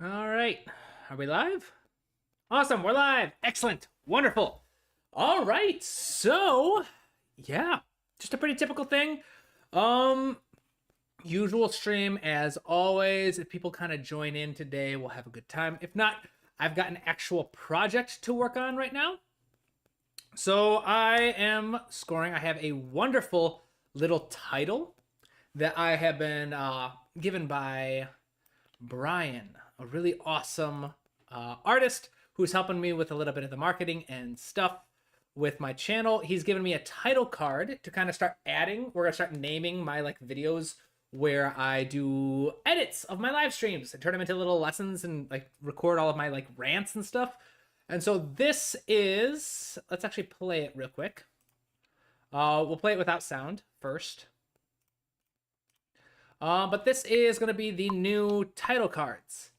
All right. Are we live? Awesome. We're live. Excellent. Wonderful. All right. So, yeah, just a pretty typical thing. Um, Usual stream as always. If people kind of join in today, we'll have a good time. If not, I've got an actual project to work on right now. So I am scoring. I have a wonderful little title that I have been given by Brian, a really awesome artist who's helping me with a little bit of the marketing and stuff with my channel. He's given me a title card to kind of start adding. We're gonna start naming my videos where I do edits of my live streams and turn them into little lessons and record all of my rants and stuff. And so this is, let's actually play it real quick. We'll play it without sound first. But this is going to be the new title cards.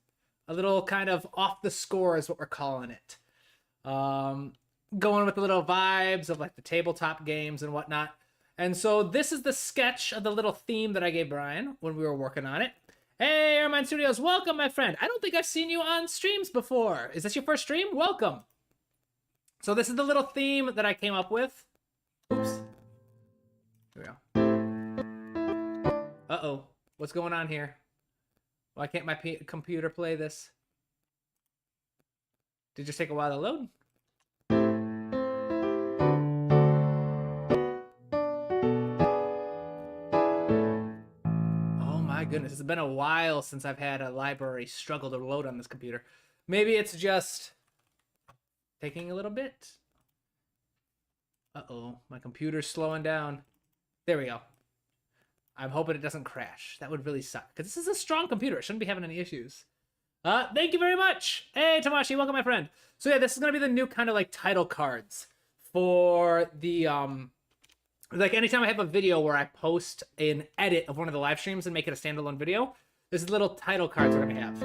A little kind of off the score is what we're calling it. Going with the little vibes of the tabletop games and whatnot. And so this is the sketch of the little theme that I gave Brian when we were working on it. Hey, Airmine Studios, welcome, my friend. I don't think I've seen you on streams before. Is this your first stream? Welcome. So this is the little theme that I came up with. Oops. Here we go. Uh-oh. What's going on here? Why can't my computer play this? Did it just take a while to load? Oh my goodness, it's been a while since I've had a library struggle to load on this computer. Maybe it's just taking a little bit. Uh-oh, my computer's slowing down. There we go. I'm hoping it doesn't crash. That would really suck, because this is a strong computer. It shouldn't be having any issues. Thank you very much. Hey, Tamashi, welcome, my friend. So yeah, this is going to be the new kind of title cards for the, anytime I have a video where I post an edit of one of the live streams and make it a standalone video, this is little title cards we're going to have.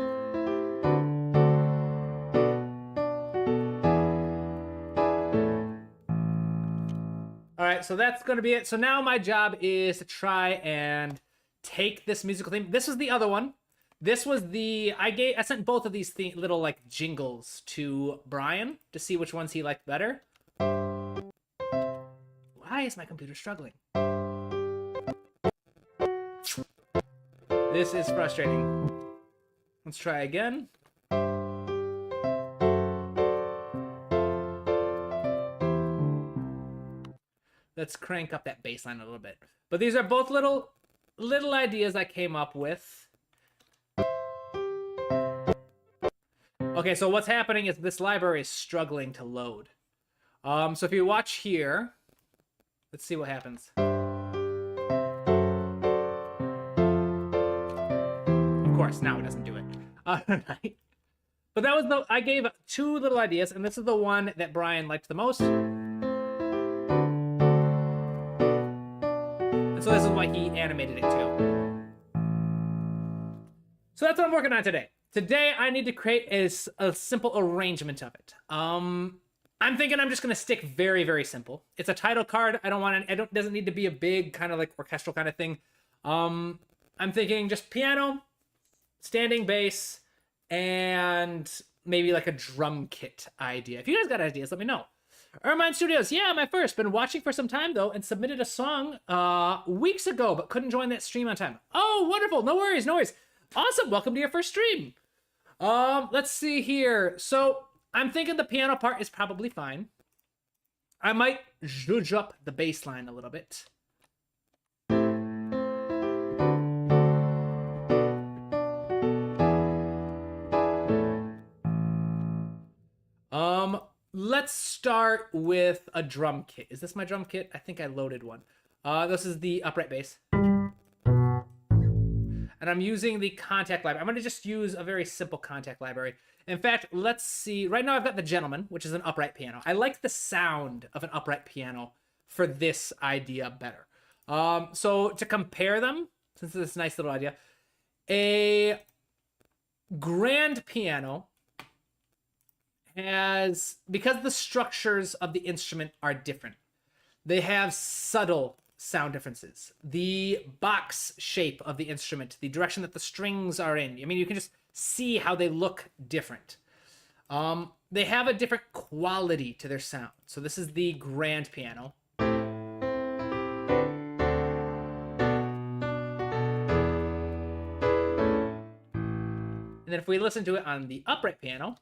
All right, so that's going to be it. So now my job is to try and take this musical theme. This was the other one. This was the, I sent both of these little jingles to Brian to see which ones he liked better. Why is my computer struggling? This is frustrating. Let's try again. Let's crank up that bass line a little bit. But these are both little ideas I came up with. Okay, so what's happening is this library is struggling to load. So if you watch here, let's see what happens. Of course, now it doesn't do it. Right. But that was I gave two little ideas, and this is the one that Brian liked the most. So this is why he animated it too. So that's what I'm working on today. Today I need to create a simple arrangement of it. I'm thinking I'm just gonna stick very, very simple. It's a title card. It doesn't need to be a big kind of orchestral kind of thing. I'm thinking just piano, standing bass, and maybe a drum kit idea. If you guys got ideas, let me know. Ermine Studios, yeah, my first. Been watching for some time, though, and submitted a song weeks ago, but couldn't join that stream on time. Oh, wonderful. No worries, no worries. Awesome. Welcome to your first stream. Let's see here. So I'm thinking the piano part is probably fine. I might zhuzh up the bass line a little bit. Let's start with a drum kit. Is this my drum kit? I think I loaded one. This is the upright bass. And I'm using the contact library. I'm going to just use a very simple contact library. In fact, let's see. Right now I've got the Gentleman, which is an upright piano. I like the sound of an upright piano for this idea better. So to compare them, since it's this nice little idea, a grand piano has, because the structures of the instrument are different, they have subtle sound differences. The box shape of the instrument, the direction that the strings are in. I mean, you can just see how they look different. They have a different quality to their sound. So this is the grand piano. And then if we listen to it on the upright piano,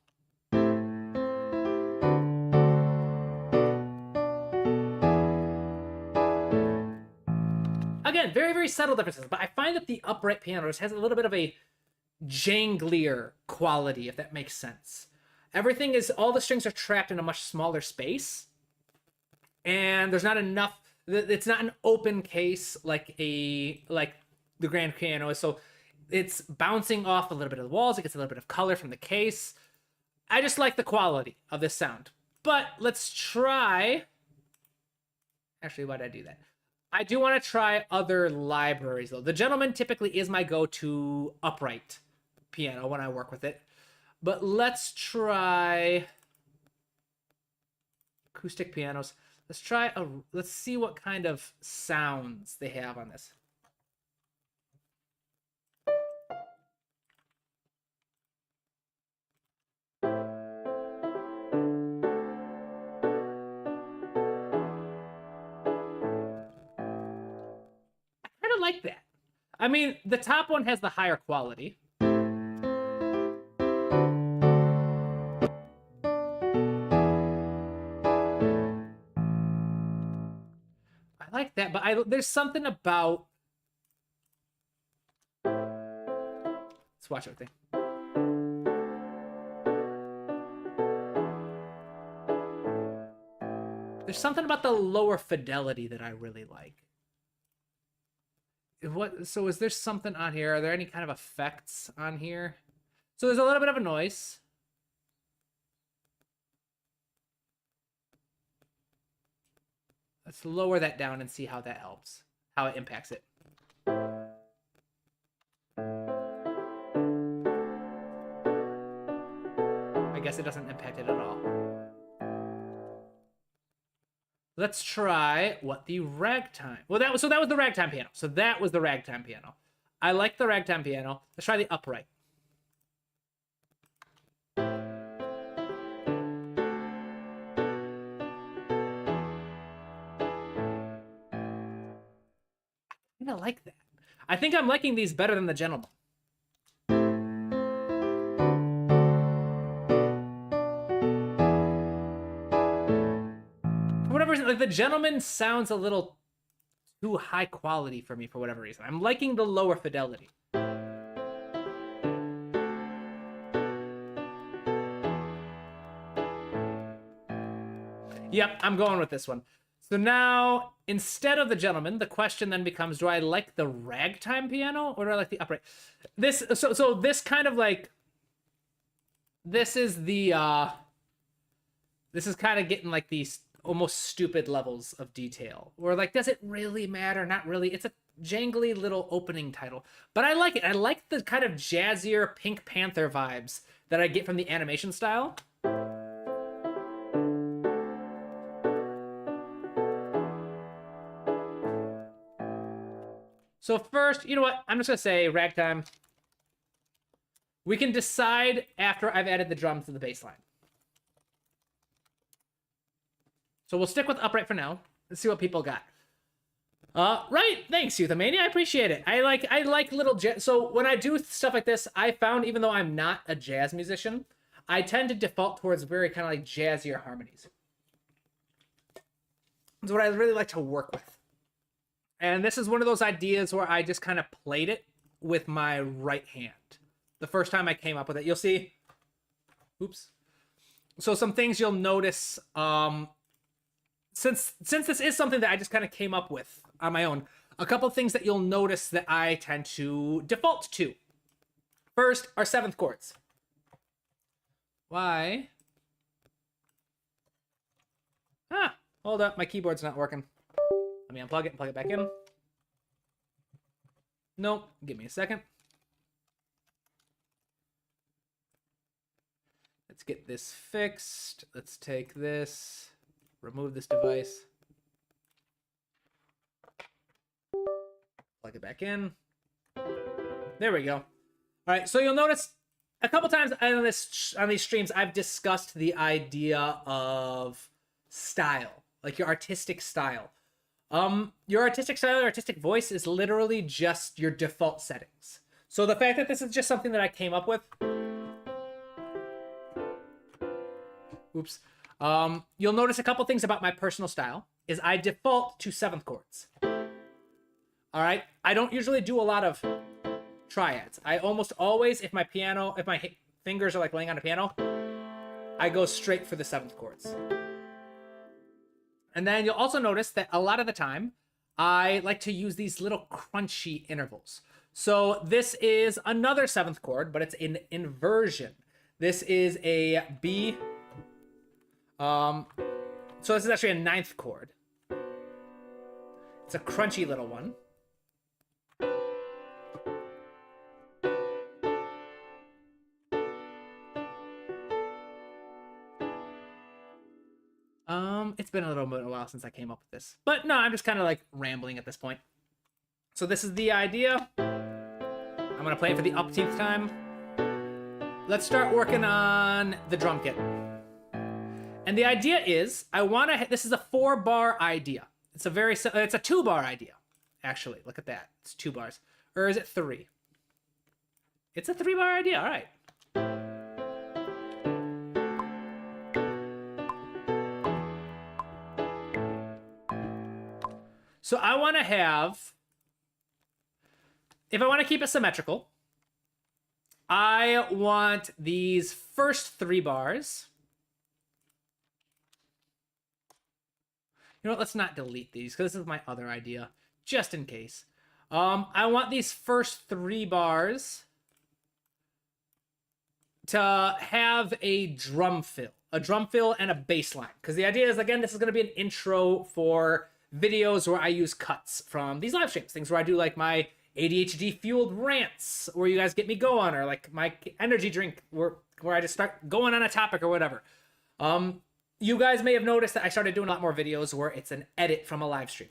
again, very, very subtle differences, but I find that the upright piano just has a little bit of a janglier quality, if that makes sense. Everything is, all the strings are trapped in a much smaller space, and there's not enough, it's not an open case like the grand piano is, so it's bouncing off a little bit of the walls, it gets a little bit of color from the case. I just like the quality of this sound. But let's try, actually, why did I do that? I do want to try other libraries, though. The Gentleman typically is my go-to upright piano when I work with it. But let's try acoustic pianos. Let's see what kind of sounds they have on this. I kind of like that. I mean, the top one has the higher quality. I like that, but there's something about... Let's watch everything. There's something about the lower fidelity that I really like. So is there something on here? Are there any kind of effects on here? So there's a little bit of a noise. Let's lower that down and see how that helps, how it impacts it. I guess it doesn't impact it at all. Let's try what the ragtime. Well, that was the ragtime piano. So that was the ragtime piano. I like the ragtime piano. Let's try the upright. I like that. I think I'm liking these better than the Gentleman. For whatever reason, like the Gentleman sounds a little too high quality for me for whatever reason. I'm liking the lower fidelity. Yep, I'm going with this one. So now, instead of the Gentleman, the question then becomes, do I like the ragtime piano or do I like the upright? So this kind of like, this is kind of getting like these almost stupid levels of detail. Or like, does it really matter? Not really. It's a jangly little opening title. But I like it. I like the kind of jazzier Pink Panther vibes that I get from the animation style. So first, you know what? I'm just going to say ragtime. We can decide after I've added the drums to the bass line. So we'll stick with upright for now. Let's see what people got. Right. Thanks, Youthomania. I appreciate it. I like little jazz. So when I do stuff like this, I found, even though I'm not a jazz musician, I tend to default towards very kind of like jazzier harmonies. It's what I really like to work with. And this is one of those ideas where I just kind of played it with my right hand. The first time I came up with it, you'll see. Oops. So some things you'll notice, since this is something that I just kind of came up with on my own, a couple things that you'll notice that I tend to default to. First, our seventh chords. Why? Hold up, my keyboard's not working. Let me unplug it and plug it back in. Nope, give me a second. Let's get this fixed. Let's take this, remove this device. Plug it back in. There we go. All right, so you'll notice a couple times on these streams, I've discussed the idea of style, like your artistic style. Your artistic style, your artistic voice is literally just your default settings. So the fact that this is just something that I came up with, oops, you'll notice a couple things about my personal style is I default to 7th chords. All right, I don't usually do a lot of triads. I almost always, if my fingers are like laying on a piano, I go straight for the 7th chords. And then you'll also notice that a lot of the time, I like to use these little crunchy intervals. So this is another 7th chord, but it's an inversion. This is a B. So this is actually a 9th chord. It's a crunchy little one. It's been a while since I came up with this. But no, I'm just kind of like rambling at this point. So this is the idea. I'm going to play it for the upteenth time. Let's start working on the drum kit. And the idea is, this is a 4-bar idea. It's a 2-bar idea, actually. Look at that. It's 2 bars. Or is it 3? It's a 3-bar idea. All right. So I want to have, if I want to keep it symmetrical, I want these first 3 bars. You know what? Let's not delete these because this is my other idea, just in case. I want these first 3 bars to have a drum fill and a bass line. Because the idea is, again, this is going to be an intro for videos where I use cuts from these live streams, things where I do like my ADHD fueled rants where you guys get me going, or like my energy drink where I just start going on a topic or whatever. You guys may have noticed that I started doing a lot more videos where it's an edit from a live stream.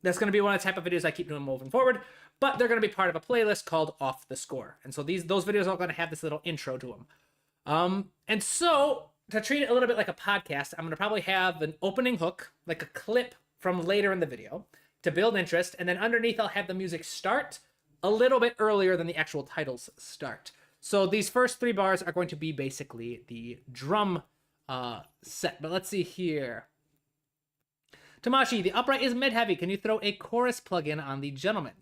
That's going to be one of the type of videos I keep doing moving forward, but they're going to be part of a playlist called Off the Score. And so those videos are going to have this little intro to them. And so to treat it a little bit like a podcast, I'm going to probably have an opening hook, like a clip from later in the video to build interest. And then underneath, I'll have the music start a little bit earlier than the actual titles start. So these first 3 bars are going to be basically the drum set. But let's see here. Tamashi, the upright is mid-heavy. Can you throw a chorus plugin on the Gentleman?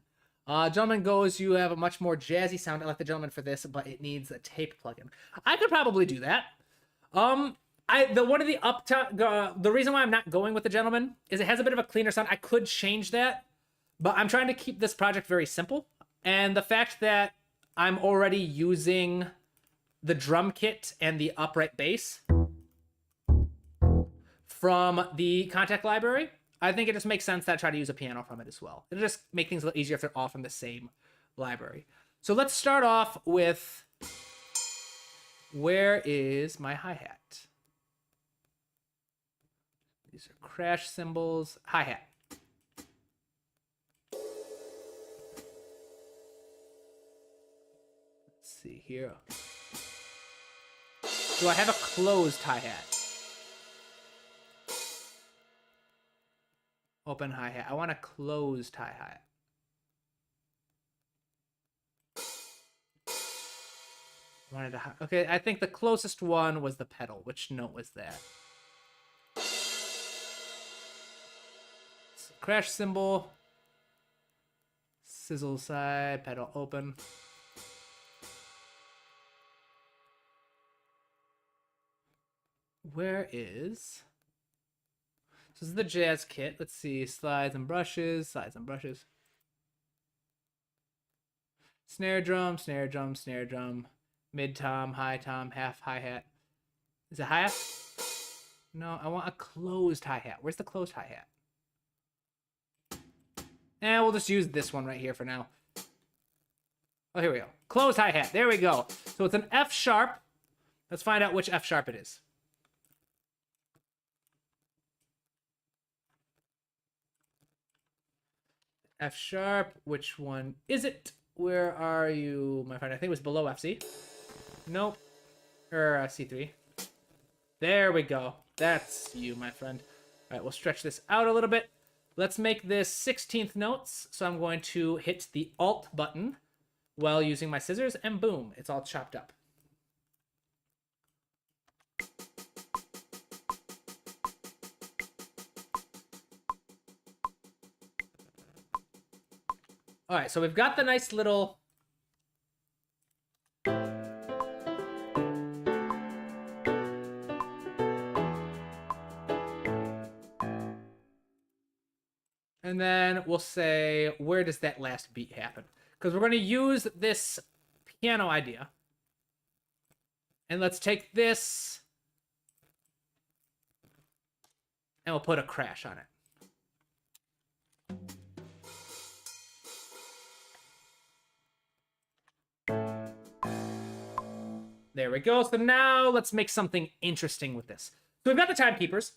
Gentleman goes, you have a much more jazzy sound. I like the Gentleman for this, but it needs a tape plugin. I could probably do that. The reason why I'm not going with the Gentleman is it has a bit of a cleaner sound. I could change that, but I'm trying to keep this project very simple. And the fact that I'm already using the drum kit and the upright bass from the contact library, I think it just makes sense that I try to use a piano from it as well. It'll just make things a little easier if they're all from the same library. So let's start off with, where is my hi-hat? These are crash cymbals, hi-hat. Let's see here. Do I have a closed hi-hat? Open hi-hat. I want a closed hi-hat. Okay, I think the closest one was the pedal. Which note was that? So crash cymbal. Sizzle side, pedal open. Where is... So this is the jazz kit. Let's see. Slides and brushes. Slides and brushes. Snare drum, snare drum, snare drum. Mid tom, high tom, half hi-hat. Is it hi-hat? No, I want a closed hi-hat. Where's the closed hi-hat? We'll just use this one right here for now. Oh, here we go. Closed hi-hat. There we go. So it's an F sharp. Let's find out which F sharp it is. F sharp, which one is it? Where are you, my friend? I think it was below FC. Nope. Or C3. There we go. That's you, my friend. All right, we'll stretch this out a little bit. Let's make this 16th notes. So I'm going to hit the Alt button while using my scissors, and boom, it's all chopped up. All right, so we've got the nice little... And then we'll say, where does that last beat happen? Because we're going to use this piano idea. And let's take this, and we'll put a crash on it. There we go. So now let's make something interesting with this. So we've got the timekeepers.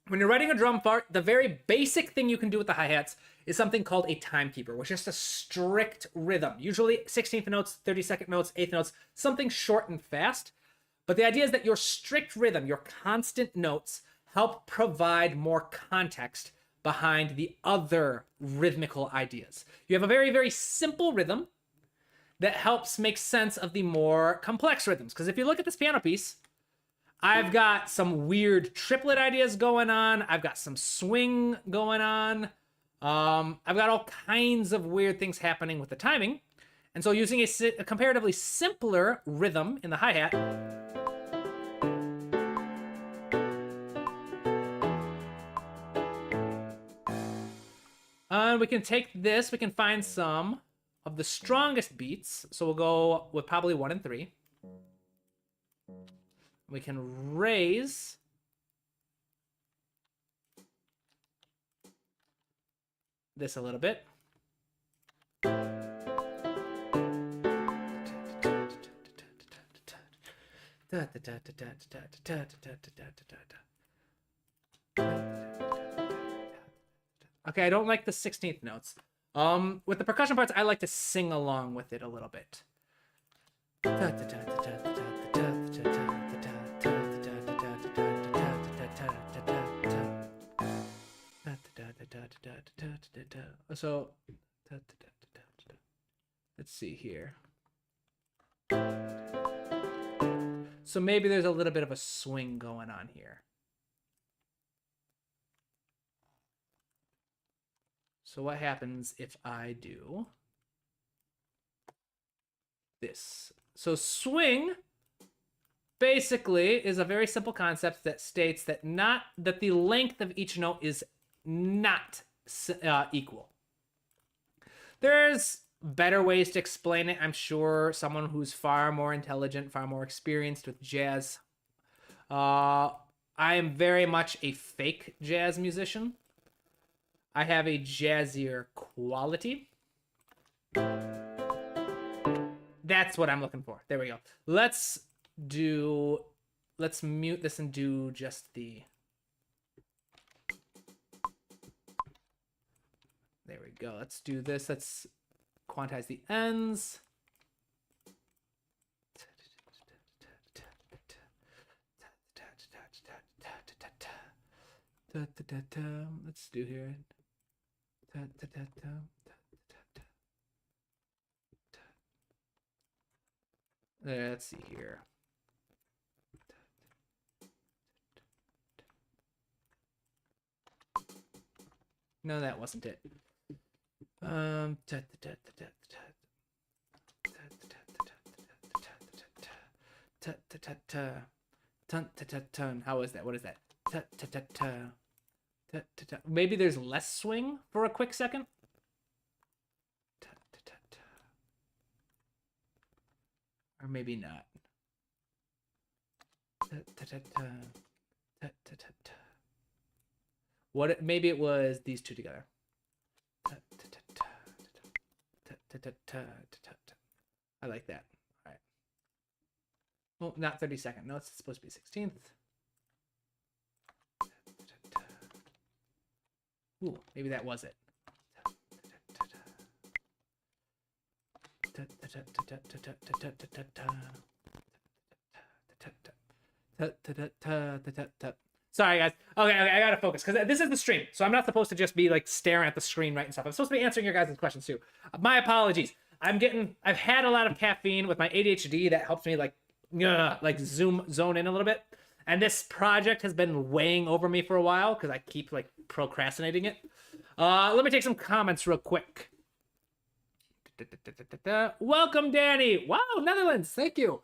When you're writing a drum part, the very basic thing you can do with the hi-hats is something called a timekeeper, which is just a strict rhythm. Usually 16th notes, 32nd notes, 8th notes, something short and fast. But the idea is that your strict rhythm, your constant notes, help provide more context behind the other rhythmical ideas. You have a very, very simple rhythm that helps make sense of the more complex rhythms. Because if you look at this piano piece, I've got some weird triplet ideas going on. I've got some swing going on. I've got all kinds of weird things happening with the timing. And so using a comparatively simpler rhythm in the hi-hat, we can take this, we can find some of the strongest beats. So we'll go with probably 1 and 3. We can raise this a little bit. Okay, I don't like the 16th notes. With the percussion parts, I like to sing along with it a little bit. So, let's see here. So maybe there's a little bit of a swing going on here. So what happens if I do this? So swing basically is a very simple concept that states that the length of each note is not equal. There's better ways to explain it. I'm sure someone who's far more intelligent, far more experienced with jazz. I am very much a fake jazz musician. I have a jazzier quality. That's what I'm looking for. There we go. Let's mute this and do just the... There we go. Let's do this. Let's quantize the ends. Let's do here. Let's see here. No, that wasn't it. How is that? What is that? Maybe there's less swing for a quick second. Or maybe not. Maybe it was these two together. I like that. All right. Well, not 32nd. No, it's supposed to be 16th. Ooh, maybe that was it. Sorry, guys. Okay, I gotta focus because this is the stream, so I'm not supposed to just be like staring at the screen writing stuff. I'm supposed to be answering your guys' questions too. My apologies. I've had a lot of caffeine with my ADHD that helps me like zone in a little bit. And this project has been weighing over me for a while because I keep like procrastinating it. Let me take some comments real quick. Welcome, Danny. Wow, Netherlands. Thank you.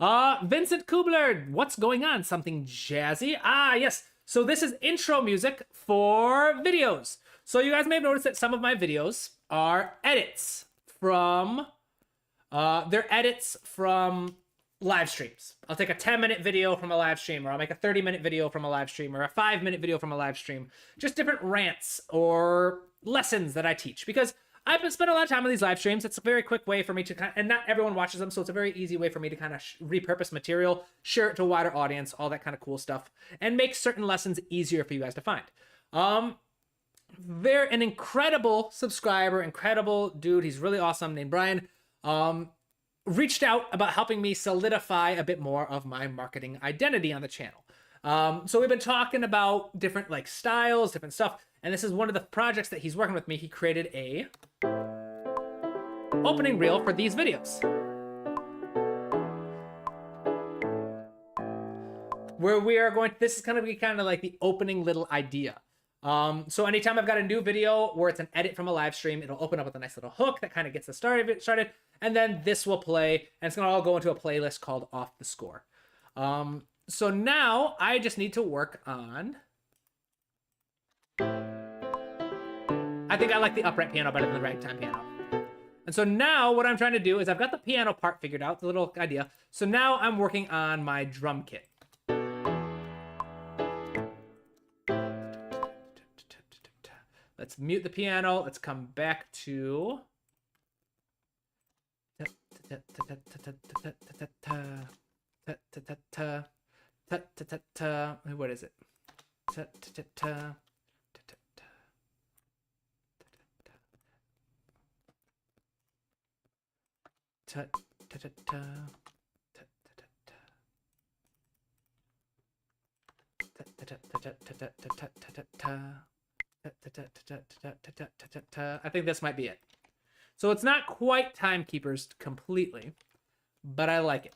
Vincent Kubler, what's going on? Something jazzy? Ah, yes. So this is intro music for videos. So you guys may have noticed that some of my videos are edits from, they're edits from live streams. I'll take a 10-minute video from a live stream, or I'll make a 30-minute video from a live stream, or a 5-minute video from a live stream. Just different rants or lessons that I teach, because I've spent a lot of time on these live streams. It's a very quick way for me to and not everyone watches them, so it's a very easy way for me to kind of repurpose material, share it to a wider audience, all that kind of cool stuff, and make certain lessons easier for you guys to find. They're an incredible subscriber, incredible dude. He's really awesome, named Brian. Reached out about helping me solidify a bit more of my marketing identity on the channel. So we've been talking about different like styles, different stuff, and this is one of the projects that he's working with me. He created a opening reel for these videos, where we are going. This is going to be kind of like the opening little idea. So anytime I've got a new video where it's an edit from a live stream, it'll open up with a nice little hook that kind of gets the start of it started, and then this will play, and it's going to all go into a playlist called Off the Score. So now I just need to work on... I think I like the upright piano better than the ragtime piano. And so now what I'm trying to do is I've got the piano part figured out, the little idea. So now I'm working on my drum kit. Let's mute the piano. Let's come back to... What is it? I think this might be it. So it's not quite timekeepers completely, but I like it.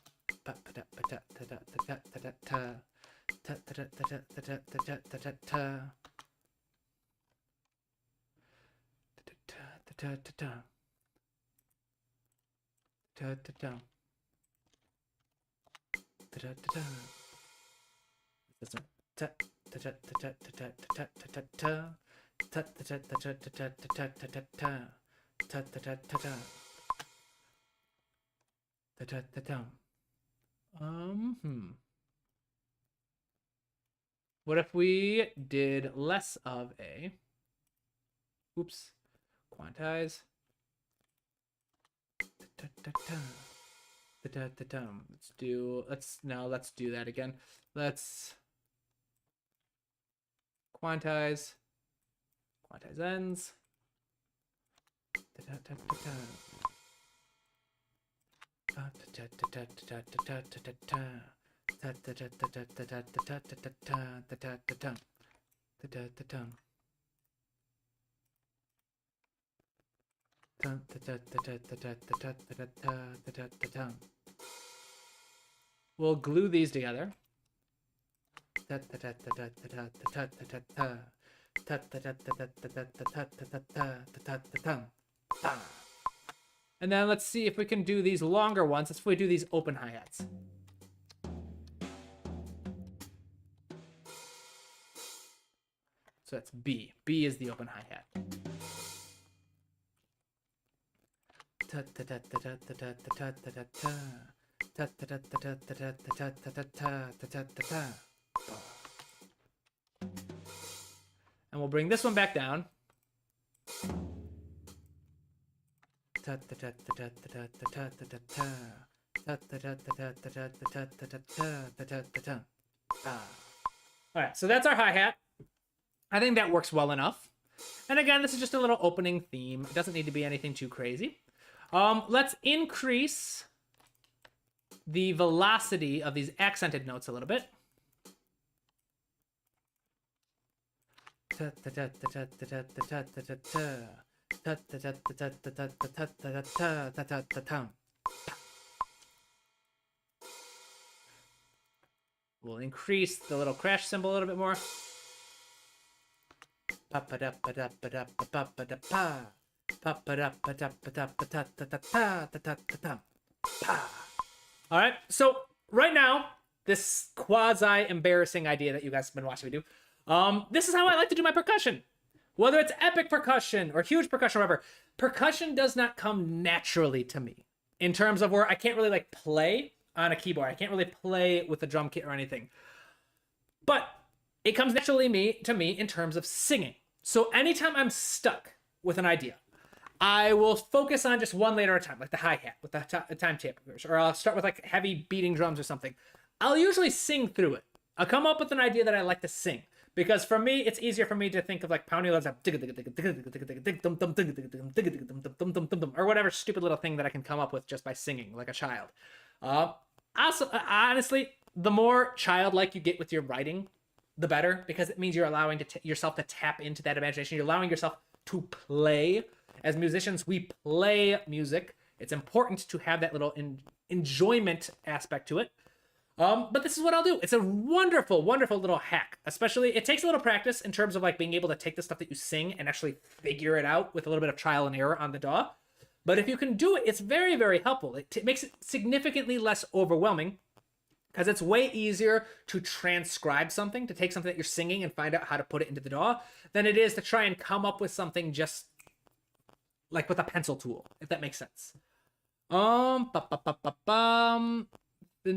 What if we did less of a... Oops. Quantize. Let's do that again. Let's quantize ends. We'll glue these together. And then let's see if we can do these longer ones. Let's do these open hi-hats. So that's B. B is the open hi-hat. And we'll bring this one back down. All right, so that's our hi-hat. I think that works well enough. And again, this is just a little opening theme. It doesn't need to be anything too crazy. Let's increase the velocity of these accented notes a little bit. We'll increase the little crash cymbal a little bit more. All right, so right now, this quasi-embarrassing idea that you guys have been watching me do, this is how I like to do my percussion. Whether it's epic percussion or huge percussion or whatever, percussion does not come naturally to me in terms of where I can't really like play on a keyboard. I can't really play with a drum kit or anything. But it comes naturally to me in terms of singing. So anytime I'm stuck with an idea, I will focus on just one layer at a time, like the hi-hat with the time tapers, or I'll start with like heavy beating drums or something. I'll usually sing through it. I'll come up with an idea that I like to sing. Because for me, it's easier for me to think of like pounding leaves, or whatever stupid little thing that I can come up with just by singing like a child. Also, honestly, the more childlike you get with your writing, the better, because it means you're allowing yourself to tap into that imagination. You're allowing yourself to play. As musicians, we play music. It's important to have that little enjoyment aspect to it. But this is what I'll do. It's a wonderful, wonderful little hack. Especially, it takes a little practice in terms of like being able to take the stuff that you sing and actually figure it out with a little bit of trial and error on the DAW. But if you can do it, it's very, very helpful. It makes it significantly less overwhelming because it's way easier to transcribe something, to take something that you're singing and find out how to put it into the DAW, than it is to try and come up with something just like with a pencil tool, if that makes sense. Since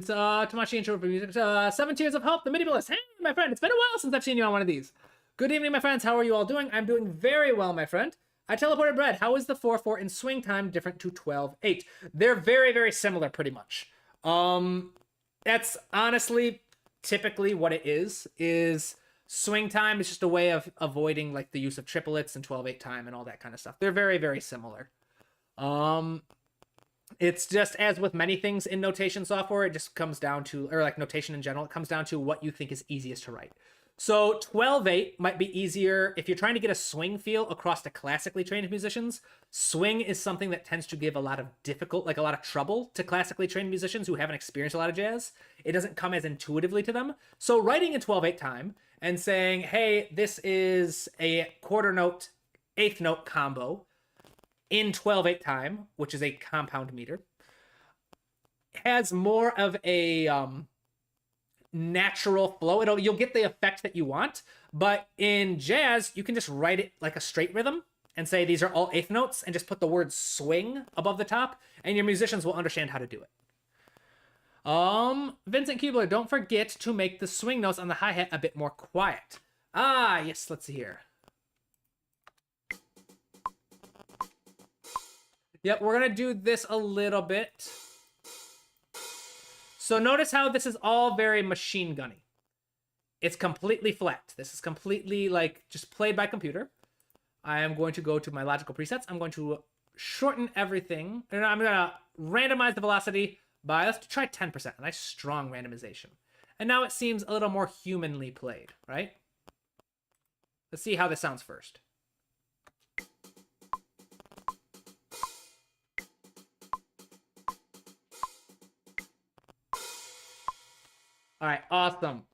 Tamashi intro for music, 7 Tears of Hope, the Minimalist. Hey, my friend, it's been a while since I've seen you on one of these. Good evening, my friends. How are you all doing? I'm doing very well, my friend. I teleported bread. How is the 4/4 in swing time different to 12/8? They're very, very similar, pretty much. That's honestly typically what it is swing time is just a way of avoiding like the use of triplets and 12/8 time and all that kind of stuff. They're very, very similar. It's just as with many things in notation software, it just comes down to, or like notation in general, it comes down to what you think is easiest to write. So 12/8 might be easier if you're trying to get a swing feel across to classically trained musicians. Swing is something that tends to give a lot of trouble to classically trained musicians who haven't experienced a lot of jazz. It doesn't come as intuitively to them. So writing in 12/8 time and saying, hey, this is a quarter note, eighth note combo in 12/8 time, which is a compound meter, has more of a natural flow. You'll get the effect that you want, but in jazz, you can just write it like a straight rhythm and say these are all eighth notes and just put the word swing above the top, and your musicians will understand how to do it. Vincent Kubler, don't forget to make the swing notes on the hi-hat a bit more quiet. Ah, yes, let's see here. Yep, we're gonna do this a little bit. So notice how this is all very machine gunny. It's completely flat. This is completely like just played by computer. I am going to go to my logical presets. I'm going to shorten everything. And I'm gonna randomize the velocity by, let's try 10%, a nice strong randomization. And now it seems a little more humanly played, right? Let's see how this sounds first. All right, awesome.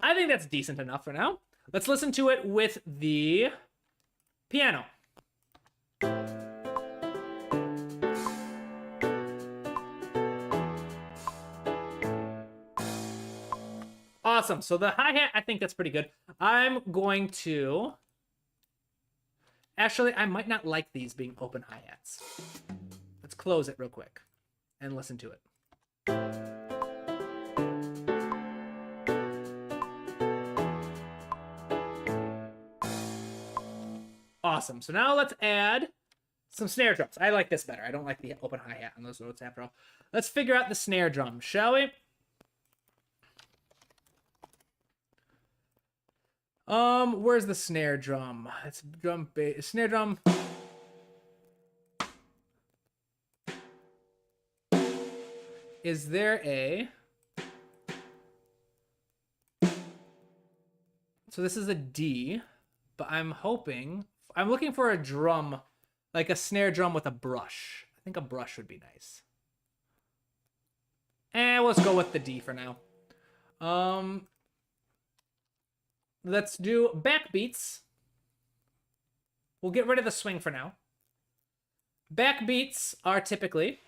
I think that's decent enough for now. Let's listen to it with the piano. Awesome. So the hi-hat, I think that's pretty good. I'm going to... Actually, I might not like these being open hi-hats. Let's close it real quick and listen to it. Awesome. So now let's add some snare drums. I like this better. I don't like the open hi-hat on those notes after all. Let's figure out the snare drum, shall we? Where's the snare drum? It's drum bass. Snare drum. Is there a... So this is a D. but I'm looking for a drum, like a snare drum with a brush. I think a brush would be nice. And let's go with the D for now. Let's do backbeats. We'll get rid of the swing for now. Backbeats are typically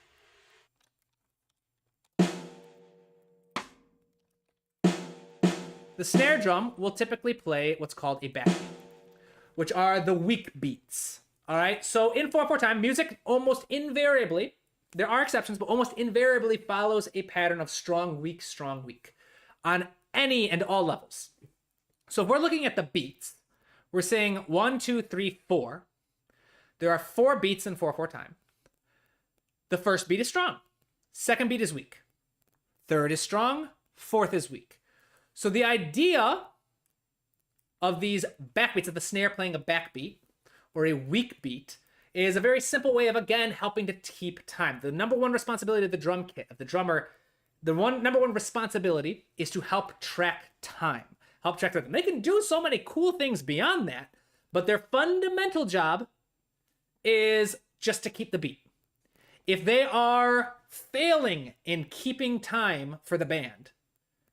the snare drum will typically play what's called a backbeat, which are the weak beats. All right, so in 4/4 time, music almost invariably, there are exceptions, but almost invariably follows a pattern of strong, weak on any and all levels. So if we're looking at the beats, we're saying 1, 2, 3, 4. There are 4 beats in 4/4 time. The first beat is strong. Second beat is weak. Third is strong. Fourth is weak. So the idea of these backbeats, of the snare playing a backbeat or a weak beat, is a very simple way of, again, helping to keep time. The number one responsibility of the drum kit, of the drummer, number one responsibility is to help track time. Help track rhythm. They can do so many cool things beyond that, but their fundamental job is just to keep the beat. If they are failing in keeping time for the band,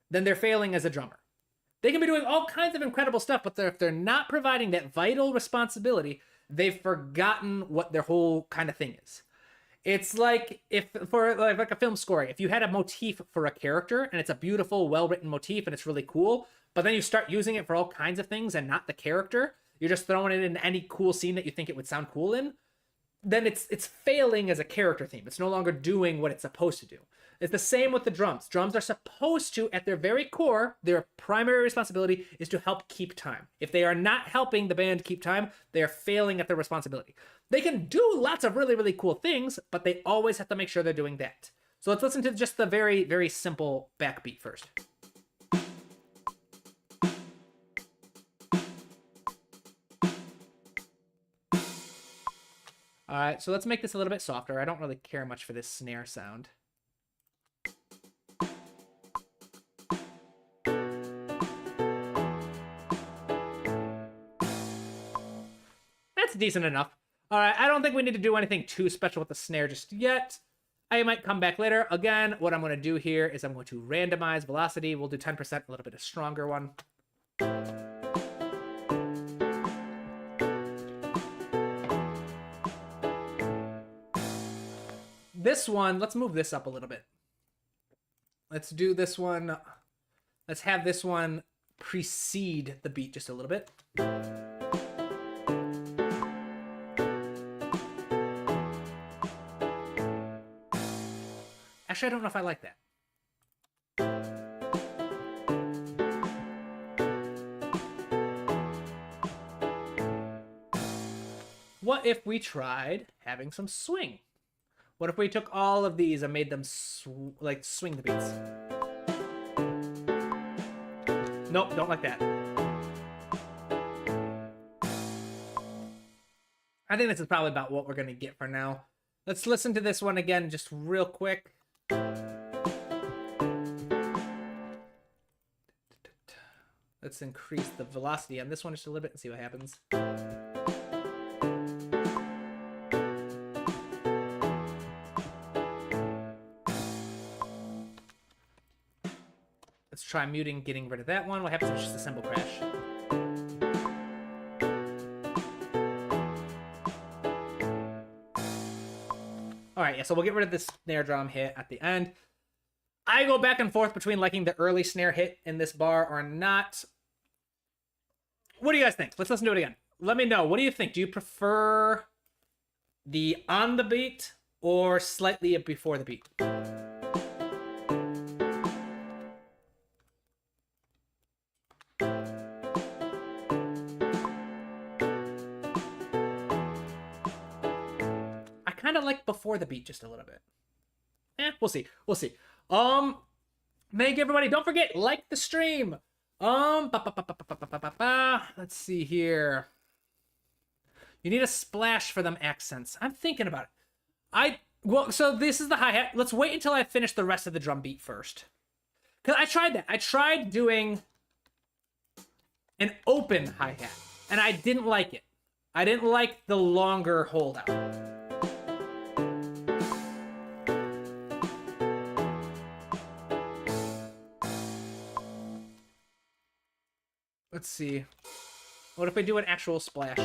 then they're failing as a drummer. They can be doing all kinds of incredible stuff, but if they're not providing that vital responsibility, they've forgotten what their whole kind of thing is. It's like if for like a film scoring, if you had a motif for a character and it's a beautiful, well-written motif and it's really cool, but then you start using it for all kinds of things and not the character, you're just throwing it in any cool scene that you think it would sound cool in, then it's failing as a character theme. It's no longer doing what it's supposed to do. It's the same with the drums. Drums are supposed to, at their very core, their primary responsibility is to help keep time. If they are not helping the band keep time, they are failing at their responsibility. They can do lots of really, really cool things, but they always have to make sure they're doing that. So let's listen to just the very, very simple backbeat first. All right, so let's make this a little bit softer. I don't really care much for this snare sound. That's decent enough. All right, I don't think we need to do anything too special with the snare just yet. I might come back later. Again, what I'm going to do here is I'm going to randomize velocity. We'll do 10%, a little bit of stronger one. This one, let's move this up a little bit. Let's do this one. Let's have this one precede the beat just a little bit. Actually, I don't know if I like that. What if we tried having some swing? What if we took all of these and made them swing the beats? Nope, don't like that. I think this is probably about what we're going to get for now. Let's listen to this one again just real quick. Let's increase the velocity on this one just a little bit and see what happens. Let's try muting, getting rid of that one. What happens if it's just a cymbal crash? All right, yeah, so we'll get rid of this snare drum hit at the end. I go back and forth between liking the early snare hit in this bar or not. What do you guys think? Let's listen to it again. Let me know. What do you think? Do you prefer the on the beat or slightly before the beat? Kind of like before the beat just a little bit. We'll see. We'll see. Thank you, everybody. Don't forget, like the stream. Let's see here. You need a splash for them accents. I'm thinking about it. Well, so this is the hi-hat. Let's wait until I finish the rest of the drum beat first. Because I tried that. I tried doing an open hi-hat. And I didn't like it. I didn't like the longer holdout. Let's see. What if we do an actual splash?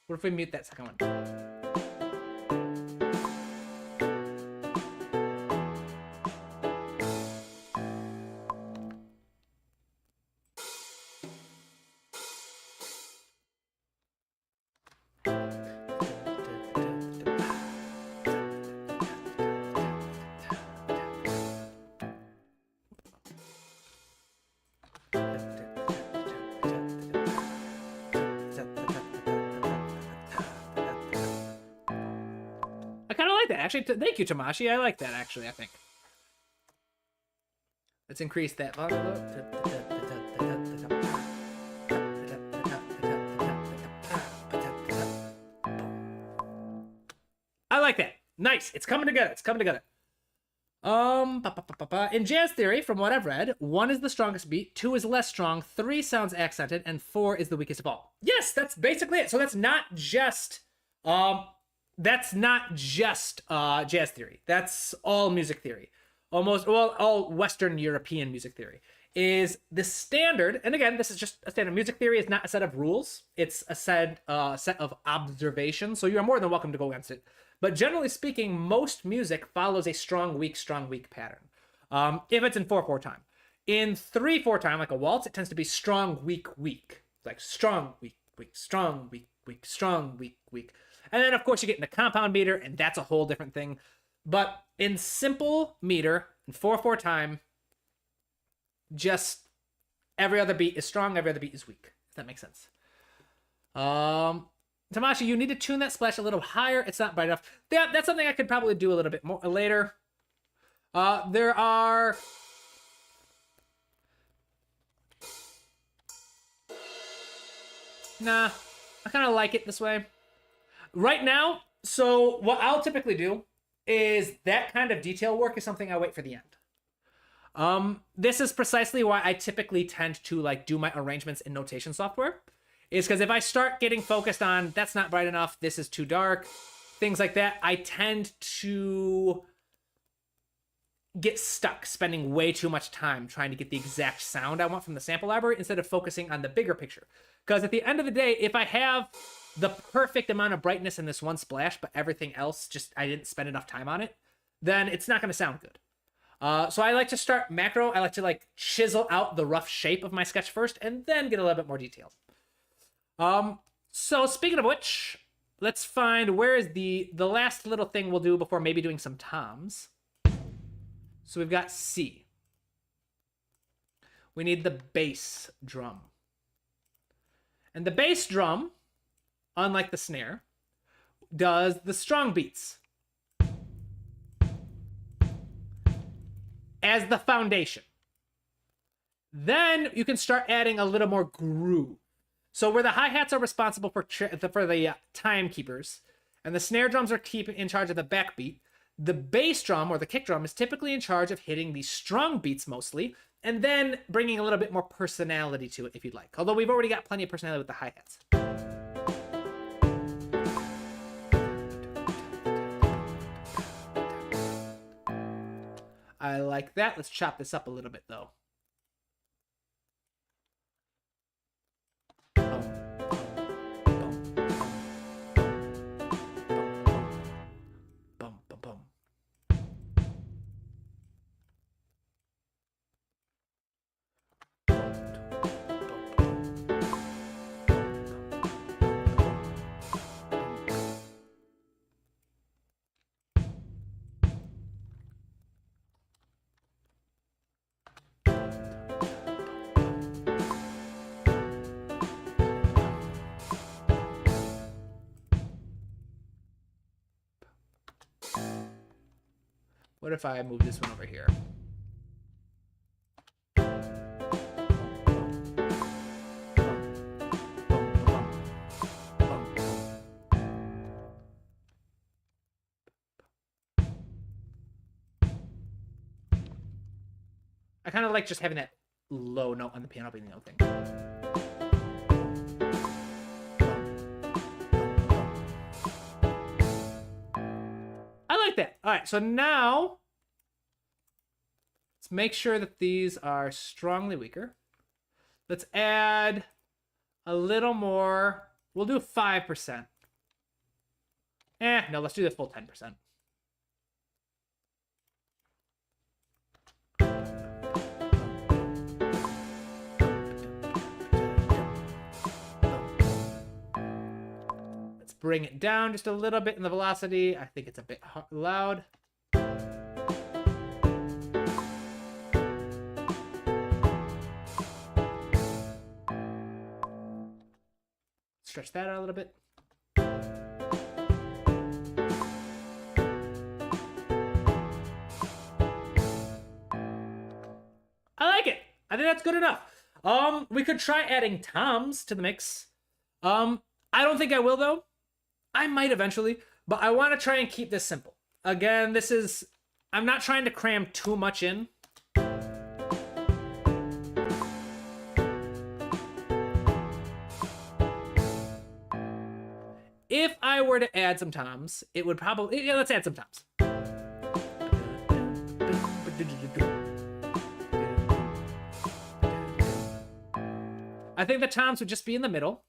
What if we mute that second one? I kind of like that. Actually, thank you, Tamashi. I like that, actually, I think. Let's increase that. I like that. Nice. It's coming together. It's coming together. In jazz theory, from what I've read, 1 is the strongest beat, 2 is less strong, 3 sounds accented, and 4 is the weakest of all. Yes, that's basically it. So that's not just jazz theory. That's all music theory. Almost, well, all Western European music theory is the standard. And again, this is just a standard. Music theory is not a set of rules. It's a set of observations. So you are more than welcome to go against it. But generally speaking, most music follows a strong, weak pattern. If it's in 4/4 time. In 3/4 time, like a waltz, it tends to be strong, weak. Like strong, weak, strong, weak, strong, weak. And then, of course, you get into compound meter, and that's a whole different thing. But in simple meter, in 4/4 time, just every other beat is strong, every other beat is weak. If that makes sense. Tamashi, you need to tune that splash a little higher. It's not bright enough. That's something I could probably do a little bit more later. There are... Nah, I kind of like it this way. Right now, so what I'll typically do is that kind of detail work is something I wait for the end. This is precisely why I typically tend to like do my arrangements in notation software. Is because if I start getting focused on that's not bright enough, this is too dark, things like that, I tend to get stuck spending way too much time trying to get the exact sound I want from the sample library instead of focusing on the bigger picture. Because at the end of the day, if I have the perfect amount of brightness in this one splash, but everything else just I didn't spend enough time on it, then it's not going to sound good. So I like to start macro. I like to like chisel out the rough shape of my sketch first and then get a little bit more detailed. So speaking of which, let's find where is the last little thing we'll do before maybe doing some toms. So we've got C. We need the bass drum. And the bass drum, unlike the snare, does the strong beats as the foundation. Then you can start adding a little more groove. So where the hi-hats are responsible for the timekeepers, and the snare drums are in charge of the backbeat, the bass drum or the kick drum is typically in charge of hitting the strong beats mostly, and then bringing a little bit more personality to it if you'd like. Although we've already got plenty of personality with the hi-hats. I like that. Let's chop this up a little bit though. What if I move this one over here? kind of like just having that low note on the piano being the only thing. I like that. All right, so now let's make sure that these are strongly weaker. Let's add a little more. We'll do 5%. No, let's do the full 10%. Let's bring it down just a little bit in the velocity. I think it's a bit loud. Stretch that out a little bit. I like it. I think that's good enough. We could try adding toms to the mix. I don't think I will though. I might eventually, but I want to try and keep this simple. Again, I'm not trying to cram too much in. If I were to add some toms, it would probably... Yeah, let's add some toms. I think the toms would just be in the middle.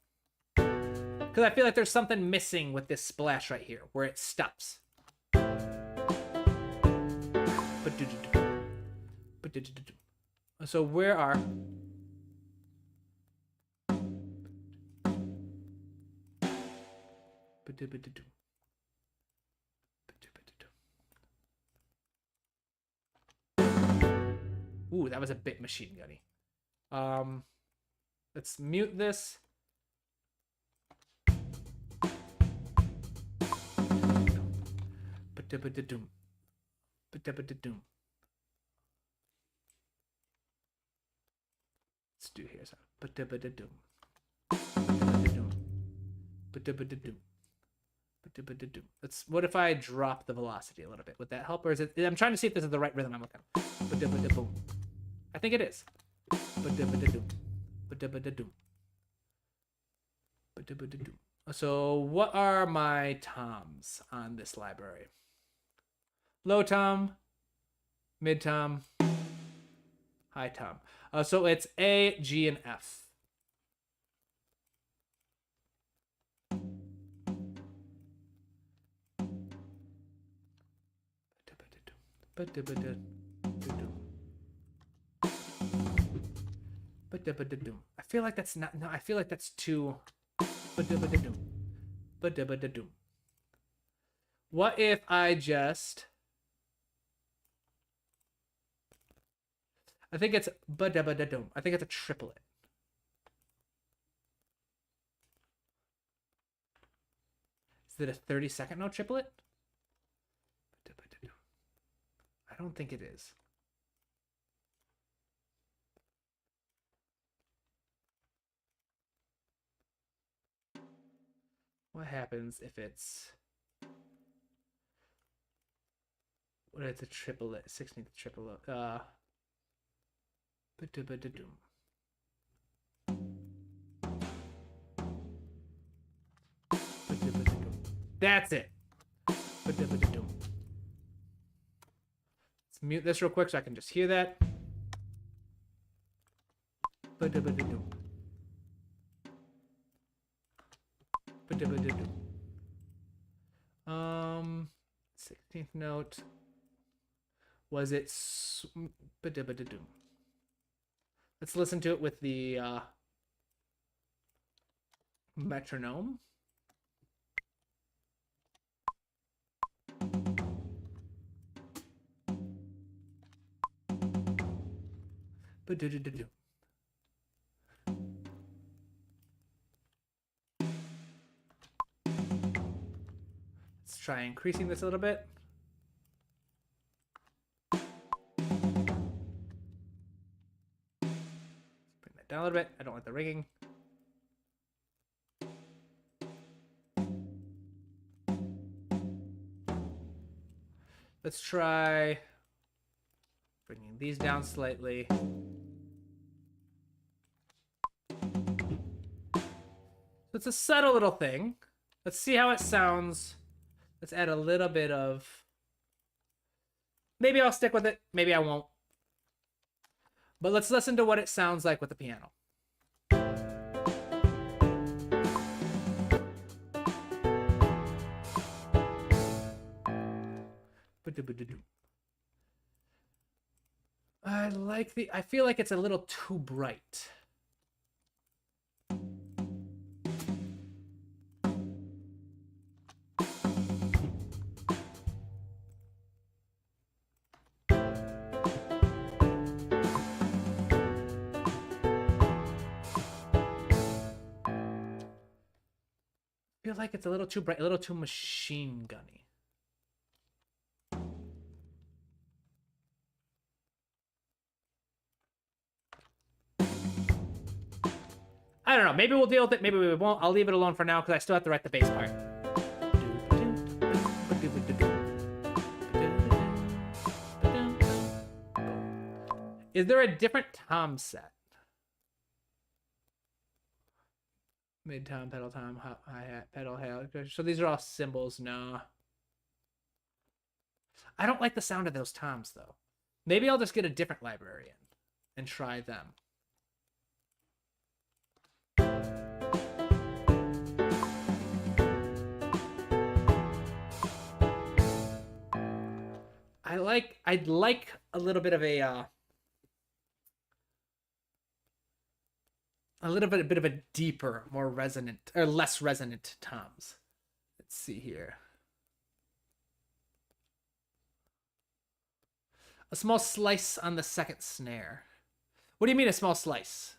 Because I feel like there's something missing with this splash right here, where it stops. So where are... Ooh, that was a bit machine gunny. Let's mute this. Let's do here. Let's. What if I drop the velocity a little bit? Would that help, or is it? I'm trying to see if this is the right rhythm I'm looking at. I think it is. So what are my toms on this library? Low tom, mid tom, high tom. So it's A, G, and F. I feel like that's not. No, I feel like that's too. What if I just... I think it's I think it's a triplet. Is it a 30-second note triplet? I don't think it is. What happens if it's... What if it's a triplet? 16th triplet. That's it. Let's mute this real quick so I can just hear that. Um, 16th note. Was it... Let's listen to it with the metronome. Let's try increasing this a little bit. Bring that down a little bit. I don't like the ringing. Let's try Bringing these down slightly. So it's a subtle little thing. Let's see how it sounds. Let's add a little bit of... Maybe I'll stick with it. Maybe I won't. But let's listen to what it sounds like with the piano. I feel like it's a little too bright. I feel like it's a little too bright, a little too machine gunny. I don't know. Maybe we'll deal with it. Maybe we won't. I'll leave it alone for now because I still have to write the bass part. Is there a different tom set? Mid tom, pedal tom, hi-hat, pedal, hail. So these are all cymbals. No. I don't like the sound of those toms, though. Maybe I'll just get a different librarian and try them. I'd like a little bit of a bit of a deeper, more resonant, or less resonant toms. Let's see here. A small slice on the second snare. What do you mean a small slice?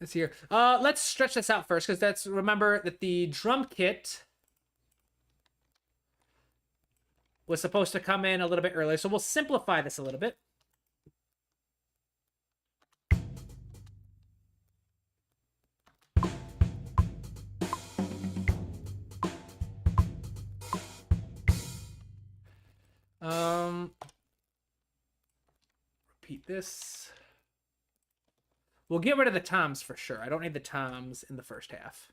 It's here. Let's stretch this out first, because remember that the drum kit was supposed to come in a little bit earlier, so we'll simplify this a little bit. Repeat this. We'll get rid of the toms for sure. I don't need the toms in the first half.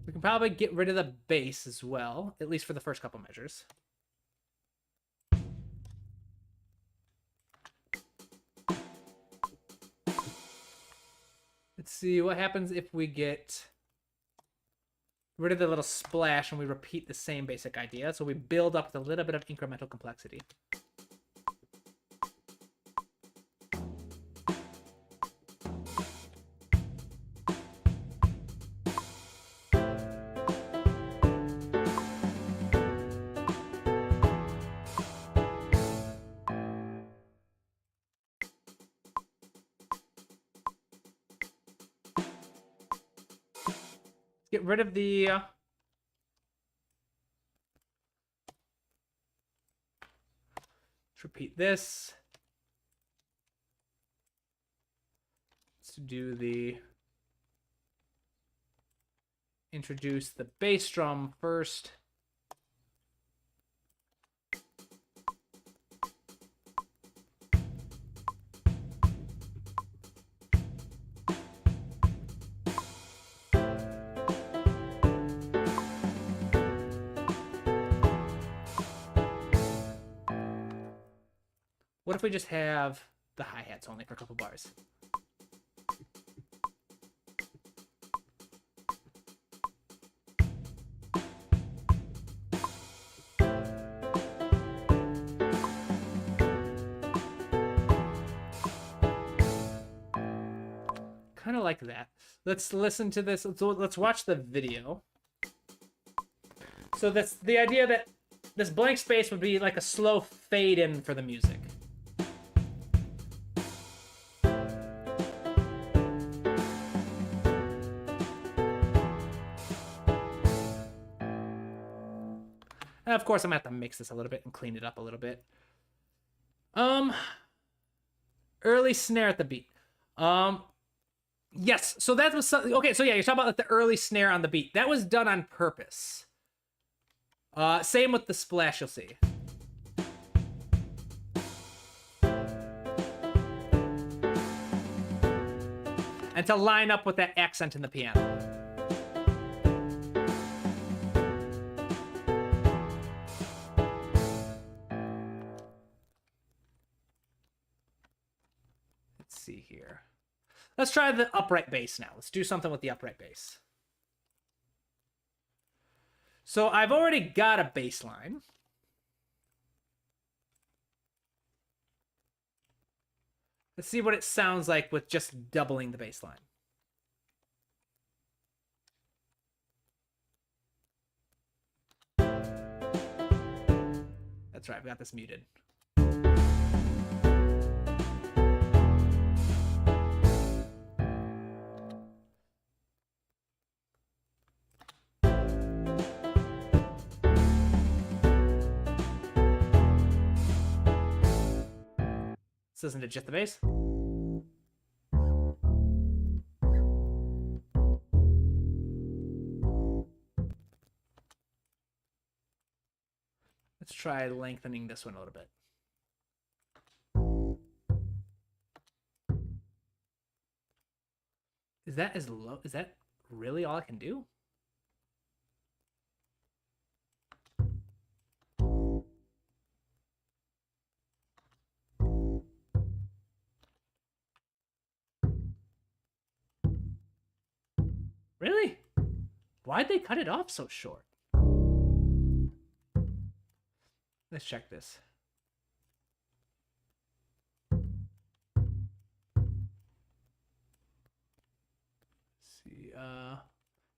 We can probably get rid of the bass as well, at least for the first couple measures. Let's see what happens if we get rid of the little splash and we repeat the same basic idea. So we build up with a little bit of incremental complexity. Get rid of the let's repeat this. Let's do the introduce the bass drum first. What if we just have the hi-hats only for a couple bars? Kind of like that. Let's listen to this. Let's watch the video. So that's the idea that this blank space would be like a slow fade in for the music. And of course, I'm gonna have to mix this a little bit and clean it up a little bit. Early snare at the beat. Yes, so that was something. Okay, so yeah, you're talking about like the early snare on the beat. That was done on purpose. Same with the splash, you'll see. And to line up with that accent in the piano. Let's see here. Let's try the upright bass now. Let's do something with the upright bass. So I've already got a bass line. Let's see what it sounds like with just doubling the bass line. That's right, I've got this muted. This isn't it just the bass? Let's try lengthening this one a little bit. Is that as low? Is that really all I can do? Really? Why'd they cut it off so short? Let's check this. Let's see,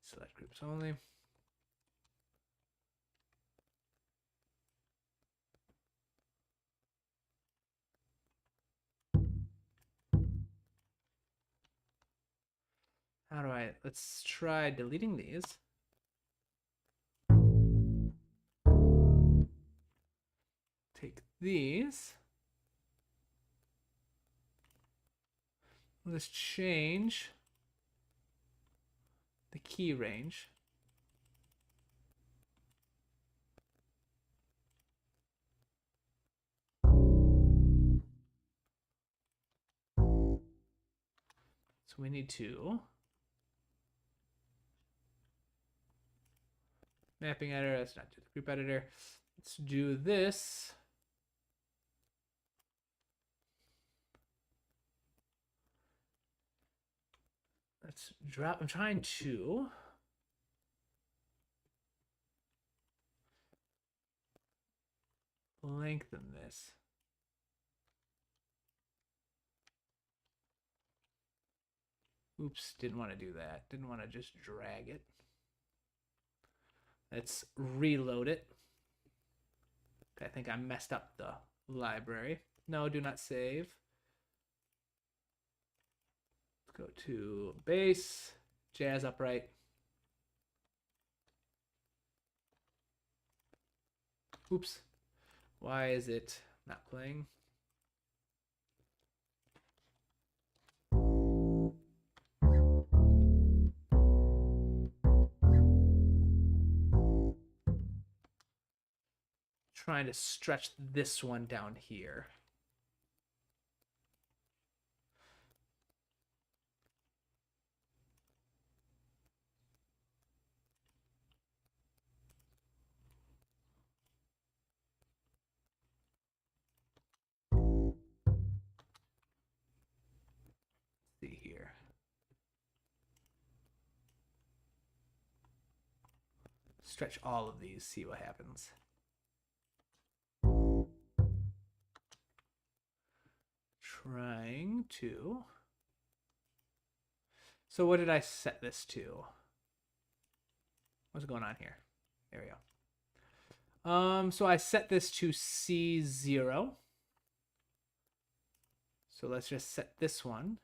select groups only. How do I, let's try deleting these. Take these. Let's change the key range. So we need to mapping editor, let's not do the group editor. Let's do this. Let's drop, I'm trying to lengthen this. Oops, didn't want to do that. Didn't want to just drag it. Let's reload it. I think I messed up the library. No, do not save. Let's go to bass, jazz upright. Oops. Why is it not playing? Trying to stretch this one down here. Let's see here. Stretch all of these, see what happens. Trying to. So what did I set this to? What's going on here? There we go. So I set this to C0. So let's just set this one.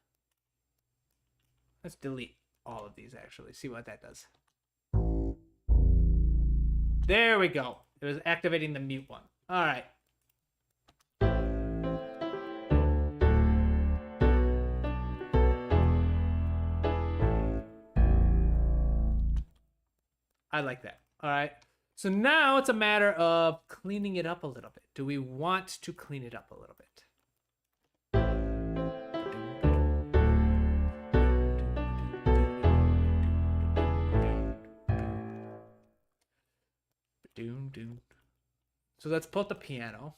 Let's delete all of these actually. See what that does. There we go. It was activating the mute one. All right. I like that. All right. So now it's a matter of cleaning it up a little bit. Do we want to clean it up a little bit? So let's pull up the piano.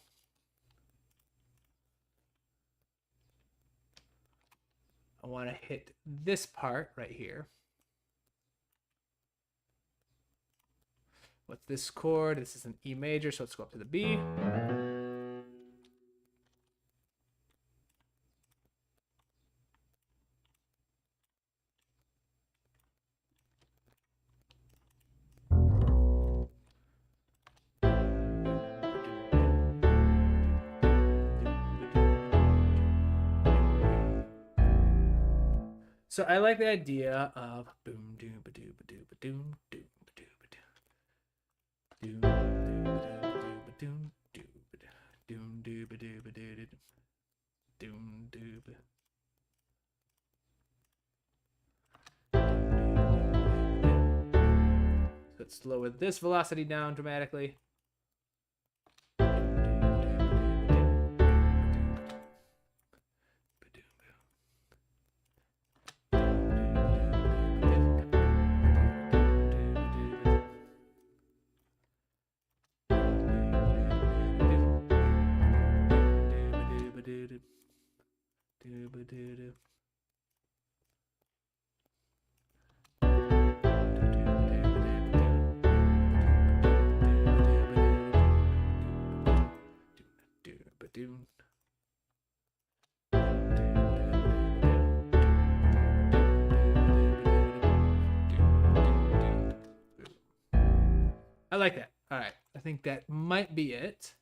I want to hit this part right here. What's this chord? This is an E major, so let's go up to the B. So I like the idea of boom doom ba doo ba doo ba doom doom ba doo ba doo doom ba doom ba doom doo ba doo ba doo doom doo ba. So let's lower this velocity down dramatically. I like that. All right. I think that might be it.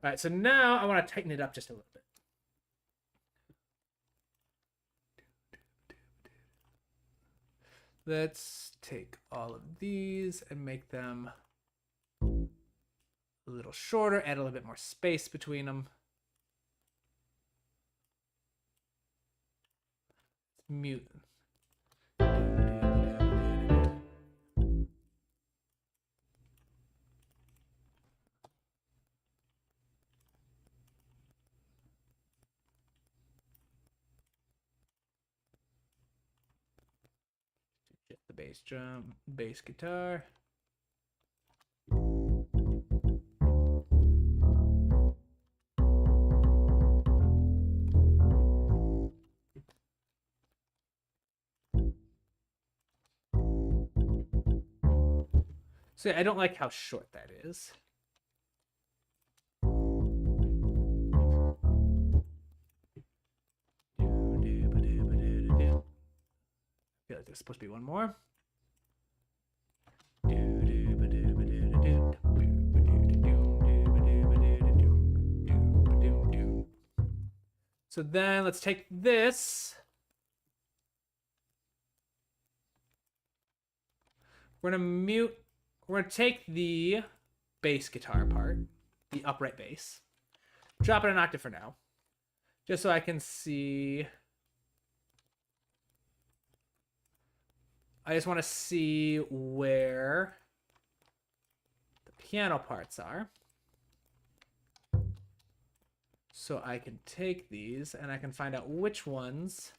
All right, so now I want to tighten it up just a little bit. Let's take all of these and make them a little shorter, add a little bit more space between them. Mute. The bass drum, bass guitar. So I don't like how short that is. I feel like there's supposed to be one more. So then let's take this. We're gonna take the bass guitar part, the upright bass, drop it an octave for now, just so I can see. I just want to see where the piano parts are. So I can take these and I can find out which ones.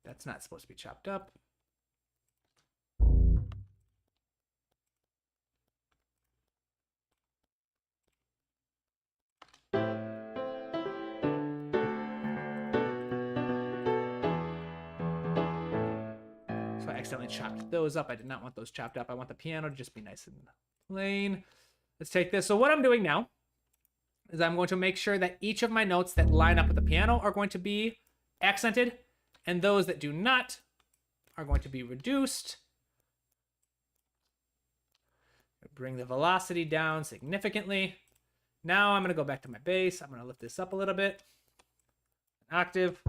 That's not supposed to be chopped up. So I accidentally chopped those up. I did not want those chopped up. I want the piano to just be nice and plain. Let's take this. So what I'm doing now is I'm going to make sure that each of my notes that line up with the piano are going to be accented, and those that do not are going to be reduced. Bring the velocity down significantly. Now I'm going to go back to my bass. I'm going to lift this up a little bit. An octave.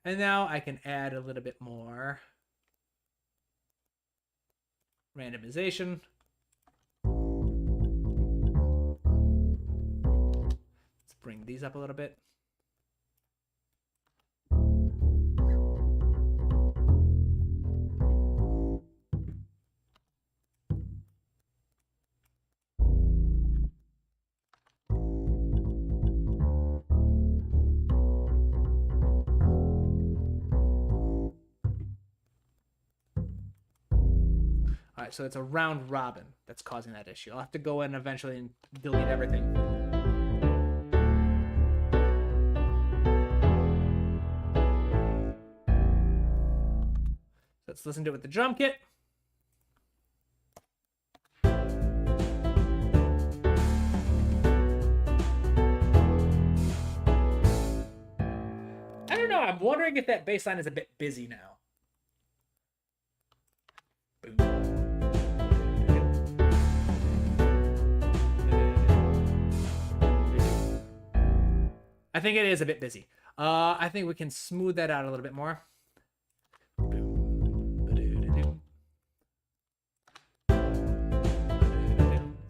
And now I can add a little bit more randomization. Let's bring these up a little bit. All right, so it's a round robin that's causing that issue. I'll have to go in eventually and delete everything. Let's listen to it with the drum kit. I don't know. I'm wondering if that bass line is a bit busy now. I think it is a bit busy. I think we can smooth that out a little bit more.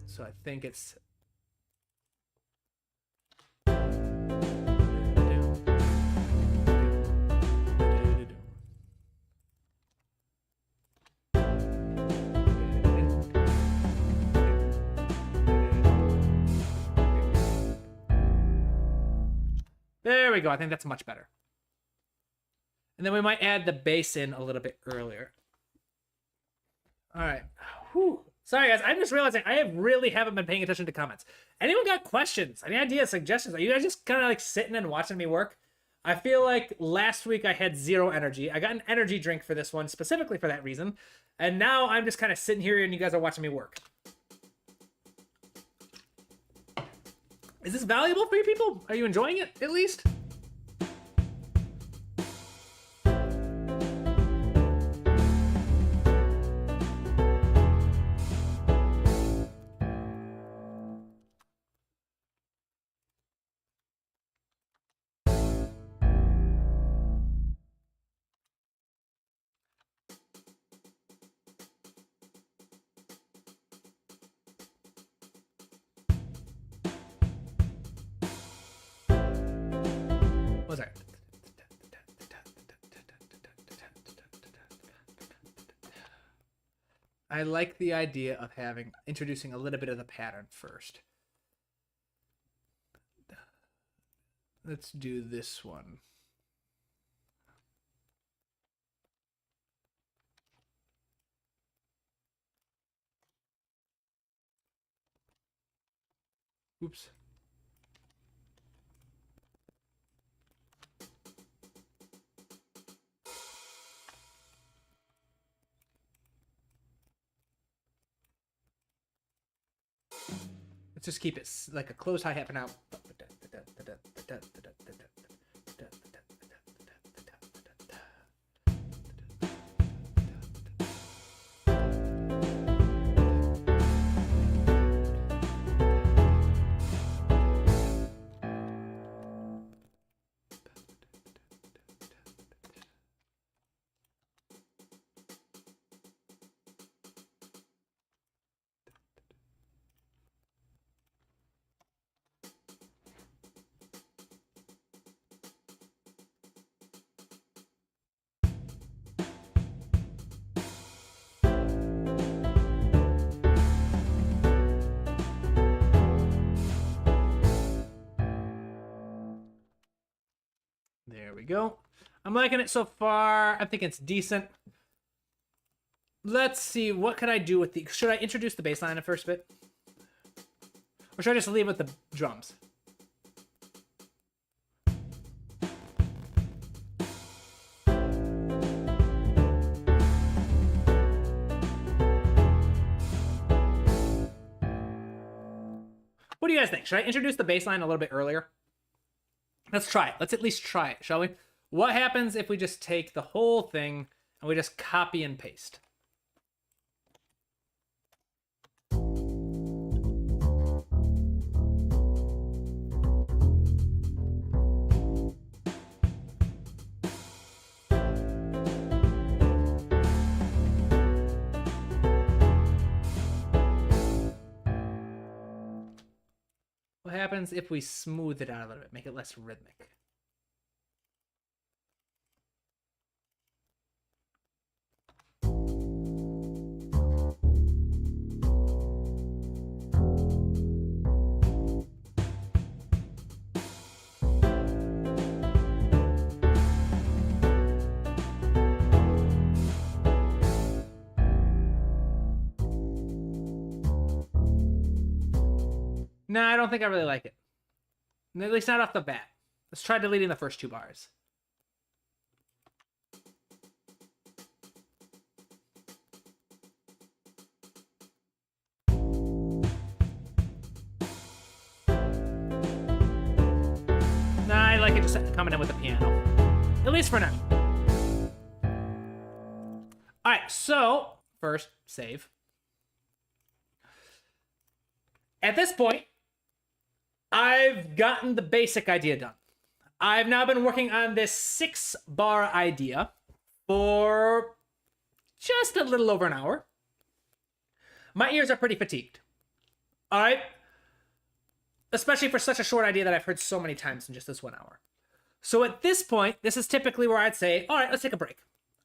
So I think it's... There we go. I think that's much better. And then we might add the bass in a little bit earlier. All right. Whew. Sorry, guys. I'm just realizing I really haven't been paying attention to comments. Anyone got questions? Any ideas, suggestions? Are you guys just kind of like sitting and watching me work? I feel like last week I had zero energy. I got an energy drink for this one, specifically for that reason. And now I'm just kind of sitting here and you guys are watching me work. Is this valuable for you people? Are you enjoying it, at least? Oh, sorry. I like the idea of introducing a little bit of the pattern first. Let's do this one. Oops. Let's just keep it like a closed hi-hat for now. There we go. I'm liking it so far. I think it's decent. Let's see, what could I do with the... Should I introduce the bass line in the first bit? Or should I just leave with the drums? What do you guys think? Should I introduce the bass line a little bit earlier? Let's try it. Let's at least try it, shall we? What happens if we just take the whole thing and we just copy and paste? What happens if we smooth it out a little bit, make it less rhythmic? No, I don't think I really like it. At least not off the bat. Let's try deleting the first 2 bars. Nah, I like it just coming in with the piano. At least for now. Alright, so first, save. At this point, I've gotten the basic idea done. I've now been working on this 6-bar idea for just a little over an hour. My ears are pretty fatigued. All right? Especially for such a short idea that I've heard so many times in just this 1 hour. So at this point, this is typically where I'd say, all right, let's take a break.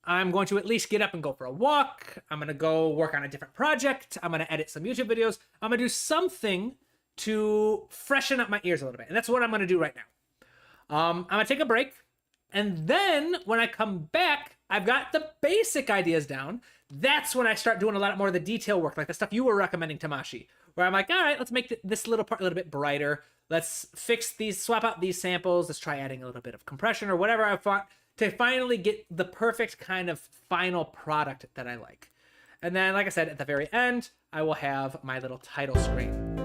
I'm going to at least get up and go for a walk. I'm going to go work on a different project. I'm going to edit some YouTube videos. I'm going to do something to freshen up my ears a little bit. And that's what I'm going to do right now. I'm going to take a break. And then when I come back, I've got the basic ideas down. That's when I start doing a lot more of the detail work, like the stuff you were recommending, Tamashi, where I'm like, all right, let's make this little part a little bit brighter. Let's fix these, swap out these samples. Let's try adding a little bit of compression or whatever I want to finally get the perfect kind of final product that I like. And then, like I said, at the very end, I will have my little title screen.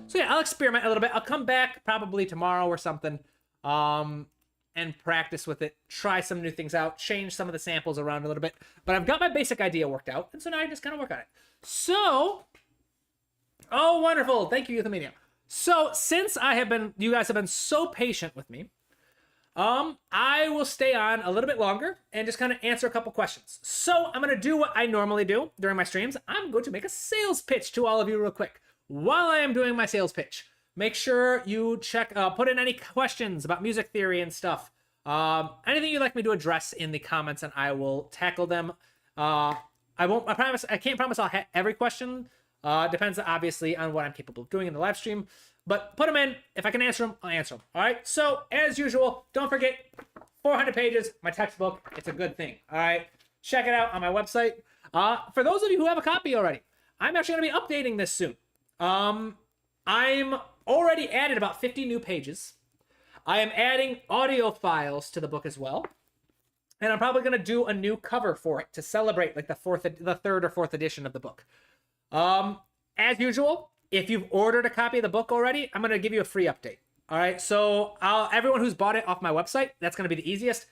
So yeah, I'll experiment a little bit. I'll come back probably tomorrow or something and practice with it, try some new things out, change some of the samples around a little bit. But I've got my basic idea worked out, and so now I just kind of work on it. So, oh, wonderful. Thank you, Euthymania. So since you guys have been so patient with me, I will stay on a little bit longer and just kind of answer a couple questions. So I'm going to do what I normally do during my streams. I'm going to make a sales pitch to all of you real quick. While I am doing my sales pitch, make sure you put in any questions about music theory and stuff. Anything you'd like me to address in the comments, and I will tackle them. I can't promise I'll have every question. Depends obviously on what I'm capable of doing in the live stream. But put them in. If I can answer them, I'll answer them. All right. So as usual, don't forget 400 pages, my textbook. It's a good thing. All right. Check it out on my website. For those of you who have a copy already, I'm actually going to be updating this soon. I'm already added about 50 new pages. I am adding audio files to the book as well. And I'm probably going to do a new cover for it to celebrate like the 3rd or 4th edition of the book. As usual, if you've ordered a copy of the book already, I'm going to give you a free update. All right. So everyone who's bought it off my website, that's going to be the easiest.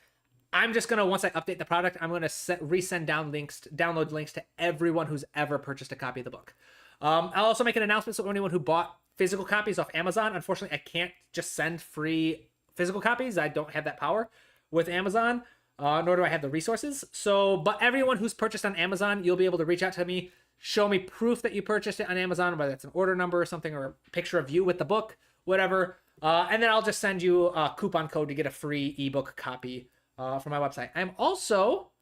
I'm just going to, once I update the product, I'm going to resend download links to everyone who's ever purchased a copy of the book. I'll also make an announcement so anyone who bought physical copies off Amazon, unfortunately, I can't just send free physical copies. I don't have that power with Amazon, nor do I have the resources. So, but everyone who's purchased on Amazon, you'll be able to reach out to me, show me proof that you purchased it on Amazon, whether it's an order number or something, or a picture of you with the book, whatever. And then I'll just send you a coupon code to get a free ebook copy from my website. I'm also,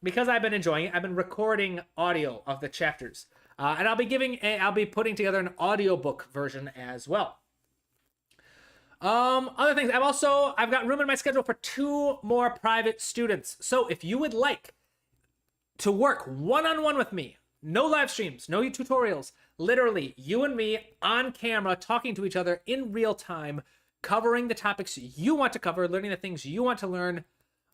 because I've been enjoying it, I've been recording audio of the chapters. And I'll be putting together an audiobook version as well. Other things, I've got room in my schedule for 2 more private students. So if you would like to work one-on-one with me, no live streams, no tutorials, literally you and me on camera talking to each other in real time, covering the topics you want to cover, learning the things you want to learn,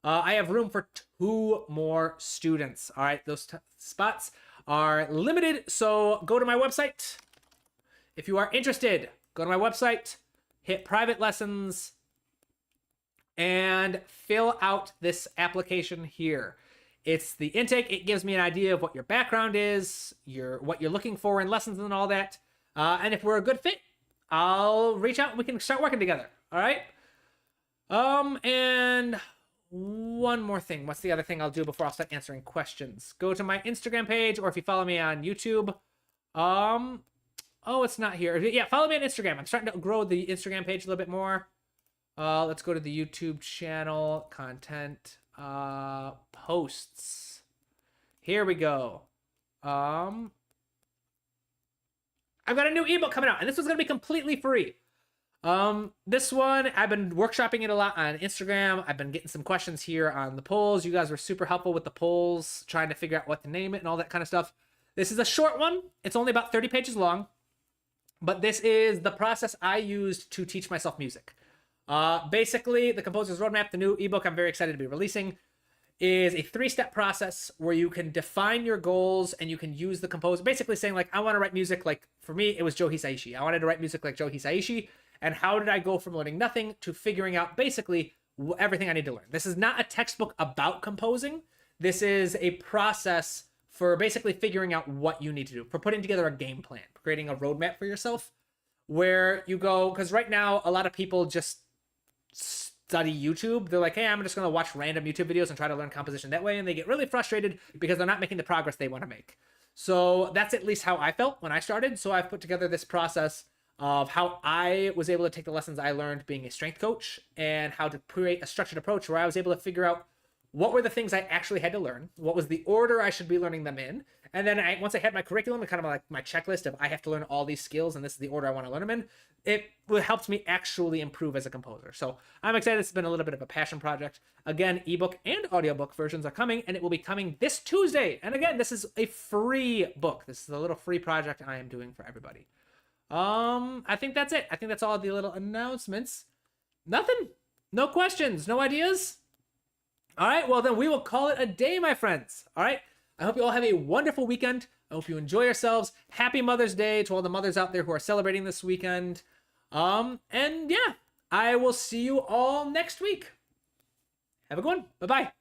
I have room for 2 more students. All right, those spots are limited, so go to my website. If you are interested, go to my website, hit private lessons, and fill out this application here. It's the intake. It gives me an idea of what your background is, what you're looking for in lessons and all that. And if we're a good fit, I'll reach out and we can start working together. All right. And one more thing. What's the other thing I'll do before I'll start answering questions? Go to my Instagram page, or if you follow me on YouTube, oh, it's not here. Yeah, follow me on Instagram. I'm starting to grow the Instagram page a little bit more. Let's go to the YouTube channel, content, posts. Here we go. I've got a new ebook coming out, and this one's gonna be completely free. This one, I've been workshopping it a lot on Instagram. I've been getting some questions here on the polls. You guys were super helpful with the polls, trying to figure out what to name it and all that kind of stuff. This is a short one. It's only about 30 pages long, but this is the process I used to teach myself music. Basically, the Composer's Roadmap, the new ebook I'm very excited to be releasing, is a 3-step process where you can define your goals and you can use the composer, basically saying, like, I want to write music like, for me, it was Joe Hisaishi. I wanted to write music like Joe Hisaishi. And how did I go from learning nothing to figuring out basically everything I need to learn? This is not a textbook about composing. This is a process for basically figuring out what you need to do, for putting together a game plan, creating a roadmap for yourself, where you go, because right now, a lot of people just study YouTube. They're like, hey, I'm just going to watch random YouTube videos and try to learn composition that way. And they get really frustrated because they're not making the progress they want to make. So that's at least how I felt when I started. So I've put together this process of how I was able to take the lessons I learned being a strength coach and how to create a structured approach where I was able to figure out what were the things I actually had to learn, what was the order I should be learning them in. And then once I had my curriculum and kind of like my checklist of I have to learn all these skills and this is the order I want to learn them in, it helped me actually improve as a composer. So I'm excited. It's been a little bit of a passion project. Again, ebook and audiobook versions are coming, and it will be coming this Tuesday. And again, this is a free book. This is a little free project I am doing for everybody. I think that's it. I think that's all the little announcements. Nothing. No questions. No ideas. All right. Well, then we will call it a day, my friends. All right. I hope you all have a wonderful weekend. I hope you enjoy yourselves. Happy Mother's Day to all the mothers out there who are celebrating this weekend. And yeah, I will see you all next week. Have a good one. Bye-bye.